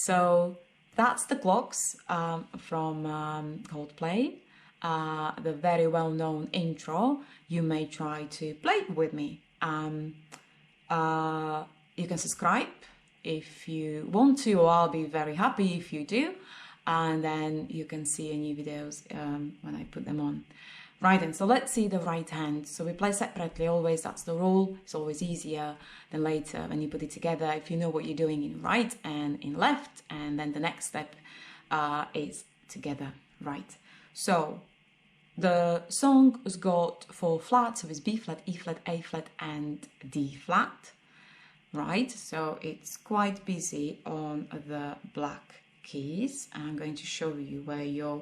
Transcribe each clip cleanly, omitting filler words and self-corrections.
So that's the clocks from Coldplay. The very well-known intro. You may try to play it with me. You can subscribe if you want to, or I'll be very happy if you do. And then you can see new videos when I put them on. Right then, so let's see the right hand. So we play separately always, that's the rule. It's always easier than later when you put it together if you know what you're doing in right and in left, and then the next step is together, right? So the song has got 4 flats, so it's B flat, E flat, A flat and D flat, right? So it's quite busy on the black keys. I'm going to show you where your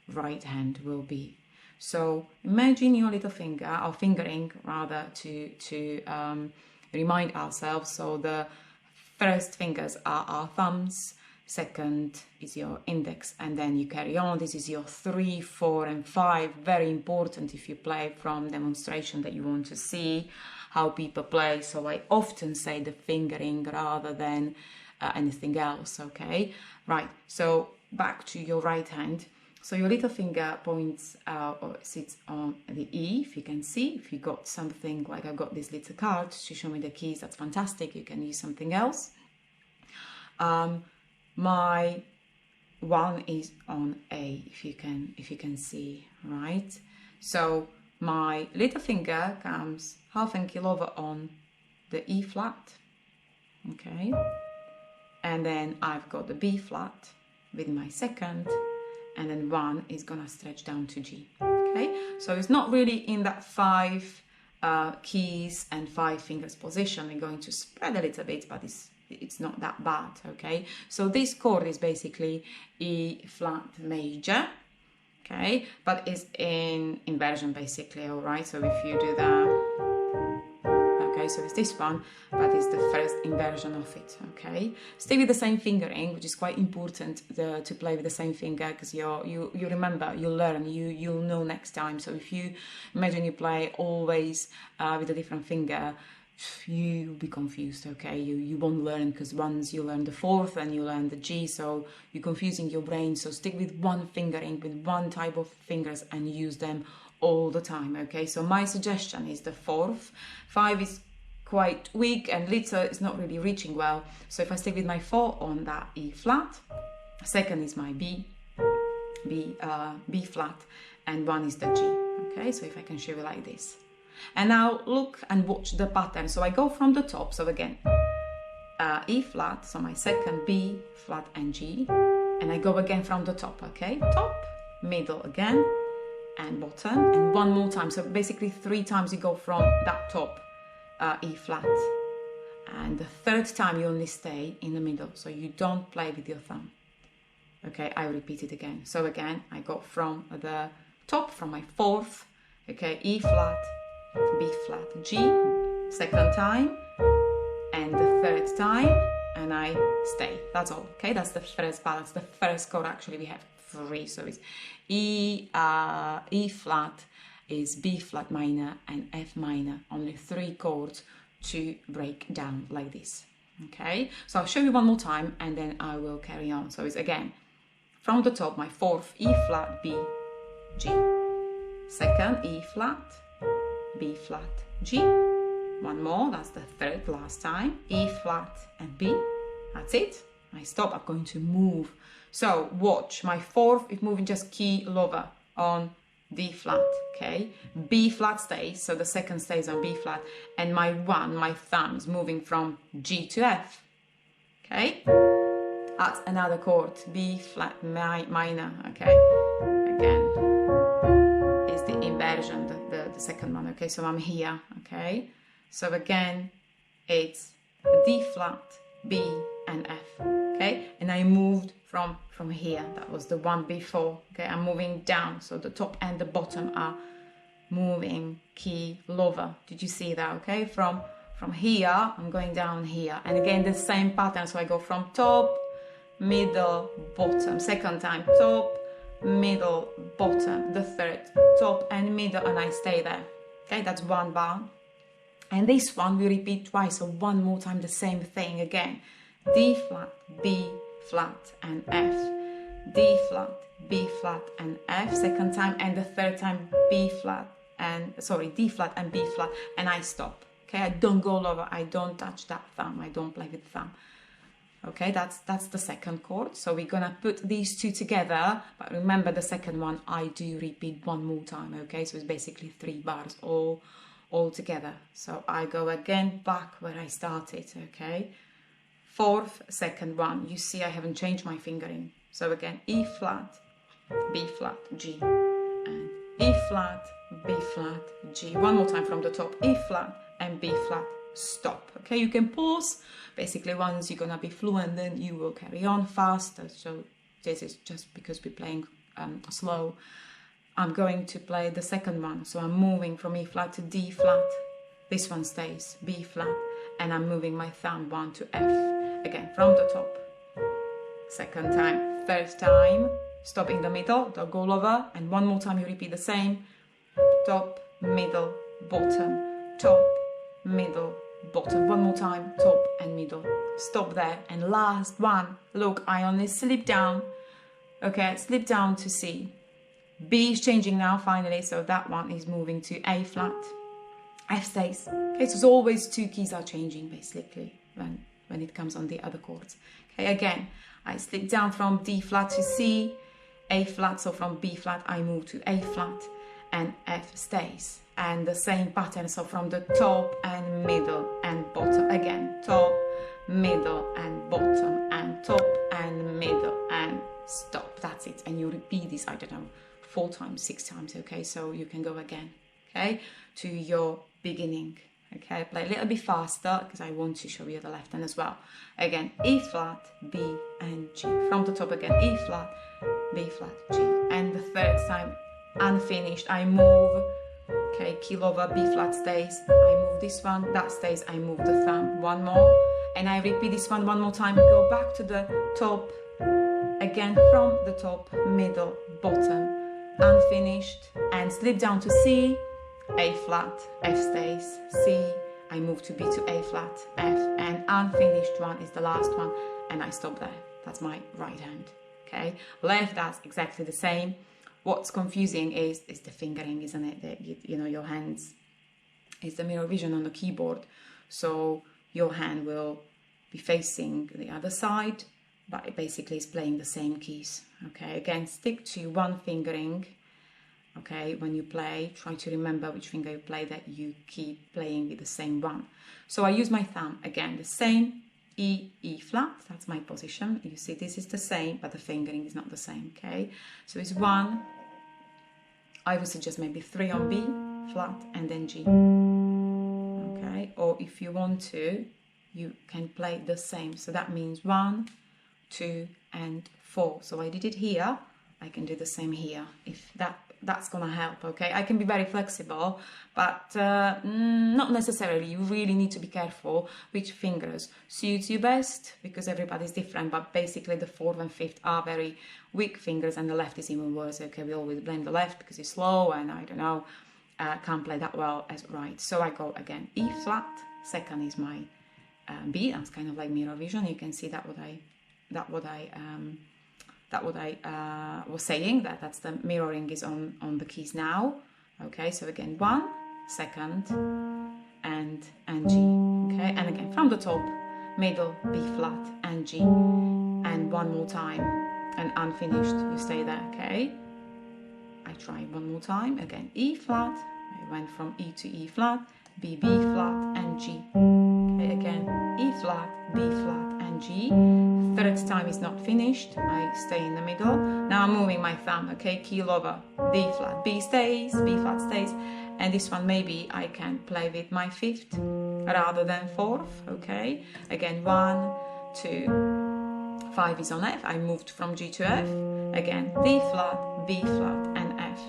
right hand will be. So imagine your little finger, or fingering rather, to remind ourselves. So the first fingers are our thumbs, second is your index, and then you carry on. This is your 3, 4 and 5, very important if you play from demonstration that you want to see how people play. So I often say the fingering rather than anything else, okay? Right, so back to your right hand. So your little finger points or sits on the E, if you can see. If you got something like I've got this little card to show me the keys, that's fantastic. You can use something else. My 1 is on A, if you can see, right? So my little finger comes half an inch over on the E flat, okay? And then I've got the B flat with my second, and then 1 is gonna stretch down to G, okay? So it's not really in that 5 keys and 5 fingers position. We're going to spread a little bit, but it's not that bad, okay? So this chord is basically E flat major, okay? But it's in inversion basically, all right? So if you do that, okay, so it's this one, but it's the first inversion of it, okay? Stay with the same fingering, which is quite important to play with the same finger, because you remember, you learn, you'll know next time. So if you imagine you play always with a different finger, you'll be confused, okay? You won't learn, because once you learn the 4th and you learn the G, so you're confusing your brain. So stick with one fingering, with one type of fingers, and use them all the time, okay? So my suggestion is the 4th. 5 is quite weak and little, it's not really reaching well. So if I stick with my 4 on that E flat, second is my B flat, and 1 is the G, okay? So if I can show you like this. And now look and watch the pattern. So I go from the top, so again, E flat, so my second, B flat and G, and I go again from the top, okay? Top, middle again, and bottom, and 1 more time. So basically 3 times you go from that top E flat, and the 3rd time you only stay in the middle, so you don't play with your thumb, okay? I repeat it again. So again, I go from the top, from my 4th, okay, E flat, B flat, G, 2nd time, and the 3rd time, and I stay. That's all, okay? That's the first balance. The first chord, actually we have 3, so it's E flat is B flat minor and F minor. Only 3 chords to break down like this, okay? So I'll show you one more time and then I will carry on. So it's again from the top, my 4th, E flat, B, G, 2nd, E flat, B flat, G, 1 more, that's the 3rd, last time, E flat and B, that's it. I stop, I'm going to move. So watch, my 4th is moving just key lower on D flat, okay? B flat stays, so the 2nd stays on B flat, and my 1, my thumb, is moving from G to F, okay? That's another chord, B flat minor, okay? Again, is the inversion, the 2nd one, okay? So I'm here, okay? So again, it's D flat, B and F, okay? And I moved from here, that was the one before, okay? I'm moving down, so the top and the bottom are moving key lower. Did you see that, okay? From here, I'm going down here, and again the same pattern, so I go from top, middle, bottom, 2nd time, top, middle, bottom, the 3rd, top and middle, and I stay there, okay? That's 1 bar. And this one we repeat twice, so 1 more time the same thing again. D flat, B flat and F, D flat, B flat and F second time, and the third time D flat and B flat, and I stop. Okay, I don't go lower, I don't touch that thumb, I don't play with the thumb. Okay, that's the second chord. So we're gonna put these two together, but remember the second one I do repeat one more time. Okay, so it's basically 3 bars all together. So I go again back where I started. Okay, fourth, second one. You see I haven't changed my fingering. So again, E flat, B flat, G, and E flat, B flat, G. One more time from the top, E flat and B flat, stop. Okay, you can pause. Basically, once you're gonna be fluent, then you will carry on faster. So this is just because we're playing slow. I'm going to play the second one. So I'm moving from E flat to D flat. This one stays, B flat, and I'm moving my thumb 1 to F. Again, from the top. Second time, third time, stop in the middle, don't go lower, and one more time you repeat the same. Top, middle, bottom, top, middle, bottom. One more time, top and middle. Stop there. And last one, look, I only slip down. Okay, slip down to C. B is changing now finally, so that one is moving to A flat. F stays. Okay, so it's always 2 keys are changing basically when it comes on the other chords. Okay, again, I slip down from D flat to C, A flat, so from B flat I move to A flat, and F stays. And the same pattern, so from the top and middle and bottom. Again, top, middle and bottom, and top and middle and stop. That's it. And you repeat this, I don't know, 4 times, 6 times, okay? So you can go again, okay, to your beginning. Okay, play a little bit faster because I want to show you the left hand as well. Again, E flat, B and G. From the top again, E flat, B flat, G. And the third time, unfinished, I move. Okay, key over, B flat stays. I move this one, that stays. I move the thumb. One more, and I repeat this one more time. Go back to the top. Again, from the top, middle, bottom, unfinished, and slip down to C. A flat, F stays, C, I move to B to A flat, F, and unfinished one is the last one, and I stop there. That's my right hand, okay? Left, that's exactly the same. What's confusing is the fingering, isn't it? You know, your hands is the mirror vision on the keyboard, so your hand will be facing the other side, but it basically is playing the same keys, okay? Again, stick to one fingering. Okay, when you play, try to remember which finger you play, that you keep playing with the same one. So I use my thumb, again, the same, E, E flat, that's my position. You see, this is the same, but the fingering is not the same, okay? So it's 1, I would suggest maybe 3 on B, flat, and then G, okay? Or if you want to, you can play the same. So that means 1, 2, and 4. So I did it here, I can do the same here, if that's gonna help, okay? I can be very flexible, but not necessarily. You really need to be careful which fingers suits you best, because everybody's different, but basically the 4th and 5th are very weak fingers, and the left is even worse, okay? We always blame the left because it's slow, and I don't know, can't play that well as right. So I go again, E flat, second is my B, that's kind of like mirror vision. You can see that what I was saying, that's the mirroring is on the keys now. Okay, so again, 1, second, and G. Okay, and again from the top, middle, B flat, and G, and one more time, and unfinished, you stay there. Okay, I try one more time. Again, E flat. I went from E to E flat, B, B flat, and G. Okay, again, E flat, B flat, and G. Third time is not finished, I stay in the middle. Now I'm moving my thumb, okay, key over, D flat, B stays, B flat stays, and this one maybe I can play with my 5th rather than 4th, okay? Again, 1, 2, 5 is on F, I moved from G to F, again, D flat, B flat, and F.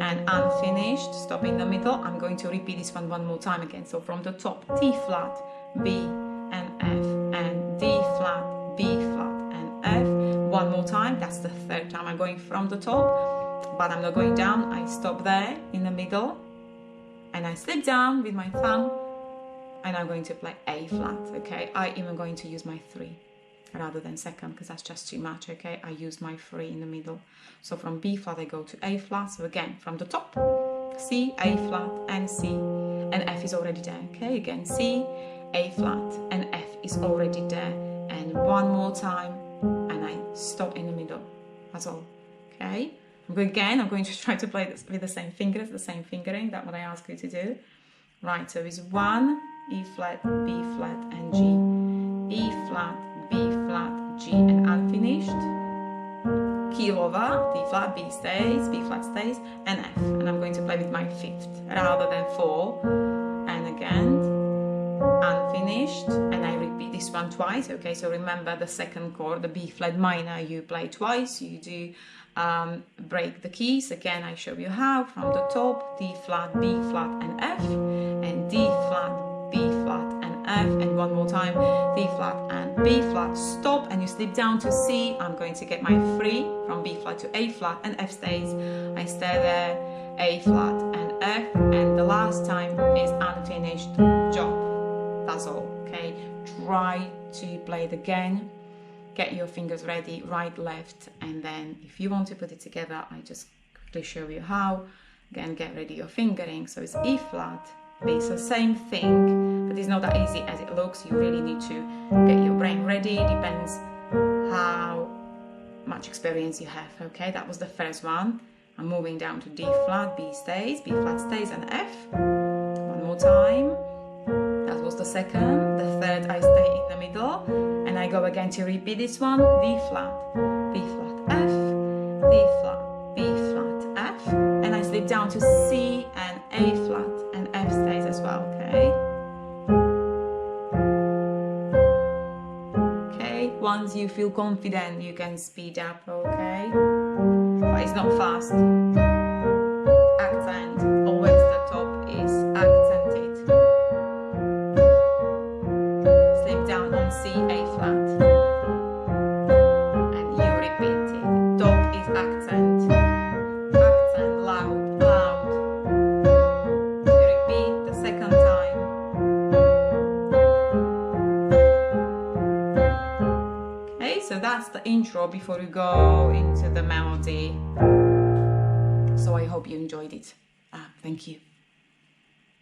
And unfinished, stop in the middle. I'm going to repeat this one more time again. So from the top, D flat, B, and F, and D flat, B flat, and F. One more time, that's the 3rd time I'm going from the top, but I'm not going down. I stop there in the middle, and I slip down with my thumb, and I'm going to play A flat, okay? I'm even going to use my 3. rather than second, because that's just too much, okay? I use my 3 in the middle. So from B flat I go to A flat. So again, from the top, C, A flat, and C, and F is already there, okay? Again, C, A flat, and F is already there. And one more time, and I stop in the middle. That's all, okay? I'm going to try to play this with the same fingers, the same fingering, that's what I ask you to do. Right, so it's 1, E flat, B flat, and G. E flat, B flat, G, and unfinished. Key over, D flat, B stays, B flat stays, and F. And I'm going to play with my 5th rather than 4. And again, unfinished, and I repeat this one twice, okay? So remember the second chord, the B flat minor, you play twice, you do break the keys. Again, I show you how, from the top, D flat, B flat, and F, and D flat, B flat, and F, and one more time, D flat and B flat, stop, and you slip down to C. I'm going to get my 3 from B flat to A flat, and F stays. I stay there, A flat and F, and the last time is unfinished job. That's all, okay? Try to play it again. Get your fingers ready, right, left, and then if you want to put it together, I just quickly show you how. Again, get ready your fingering. So it's E flat, B, it's the same thing, but it's not that easy as it looks. You really need to get your brain ready. Depends how much experience you have, okay? That was the first one. I'm moving down to D flat, B stays, B flat stays, and F. One more time. That was the second. The third, I stay in the middle, and I go again to repeat this one. D flat, B flat, F, D flat, B flat, F, and I slip down to C and A flat, and F stays as well, okay? Okay, once you feel confident, you can speed up, okay? But it's not fast. Accent, always the top is accented. Slip down on C, A flat, and you repeat it. Top is accent, accent, loud, loud. You repeat the second time. Okay, so that's the intro before we go into the melody. So I hope you enjoyed it. Thank you.